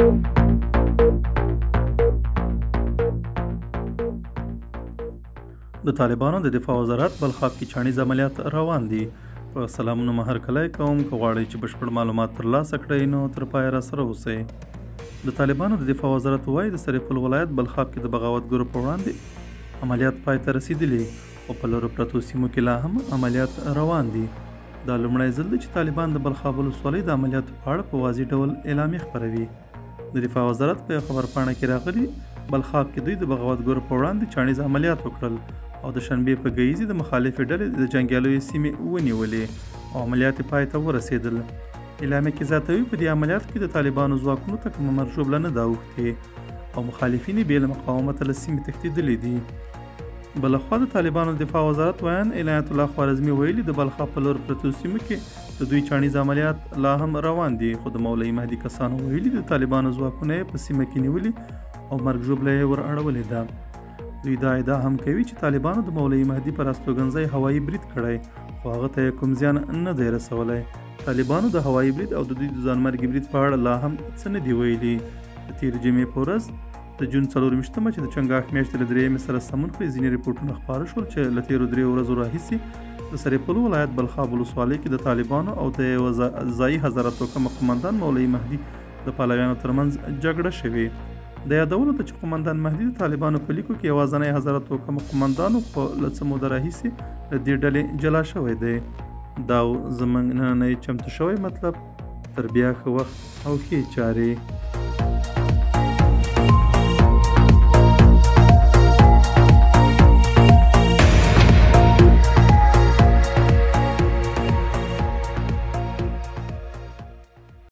د طالبانو د دفاع وزارت بلخاب کې چاڼیز عملیات روان دي. په سلامونه مهر کلی کوم که غواړئ چې بشپړ معلومات ترلاسه کړئ نو تر پایه راسره اوسئ. د طالبانو د دفاع وزارت وایي د سرپل ولایت بلخاب کې د بغاوتګرو په وړاندې عملیات پای ته رسیدلي او په لرو پرتو سیمو کې لا هم عملیات روان دي. دا لومړی ځل دی چې طالبان د بلخاب ولسوالۍ د عملیاتو په اړه په واضح ډول اعلامیه خپروي. د دفاع وزارت په خبرپاڼه کې راغلي بلخاب کې دوی د بغاوتګرو په وړاندې چاڼیز عملیات وکړل او د شنبې په ګیزي د مخالفې ډلې د جنګیالیو سیمې ونیولې او عملیات پای ته ورسېدل. اعلامیه کې زیاتوي په دې عملیاتو کې د طالبانو ځواکونو ته کومه مرجوبله نه ده اوښتې او مخالفین یې بې له مقاومته له سیمې تښتېدلي دي. بلخوا د طالبانو دفاع وزارت ویان عنایت الله خوارزمي ویلي د بلخاب په لور پرتو سیمو کې د دوی چاڼیز عملیات لا هم روان دي خو د مولوي مهدي کسانو ویلي د طالبانو ځواکونه یې په سیمه کې نیولي او مرګ ژوبله یې ور اړولې ده. دوی دا ادعا هم کوي چې طالبانو د مولوي مهدي پر استوګنځي هوایي برید کړی خو هغه ته کوم زیان نه دی رسولی. طالبانو د هوایي برید او د دوی د ځانمرګي برید په اړه لا هم څه نه دي ویلي. د تېرې جمعې په ورځ د جون 24مه چې د چنګاښ میاشتې له 3 سره سمون کړي ځینې رپورټونه خپاره شول چې له تېرو 3 ورځو راهیسې د سرپل ولایت بلخاب ولسوالۍ کې د طالبانو او د یوه ځایي هزاره توکمه قمندان مولوي مهدي د پلویانو ترمنځ جګړه شوې. د یادولو ته چې قمندان مهدي د طالبانو په لیکو کې یوازینی هزاره توکمه قمندان خو له څه موده راهیسې له دې ډلې جلا شوی دی. دا زموږ نننی چمتو شوی مطلب. تر بیا ښه وخت او ښې چارې.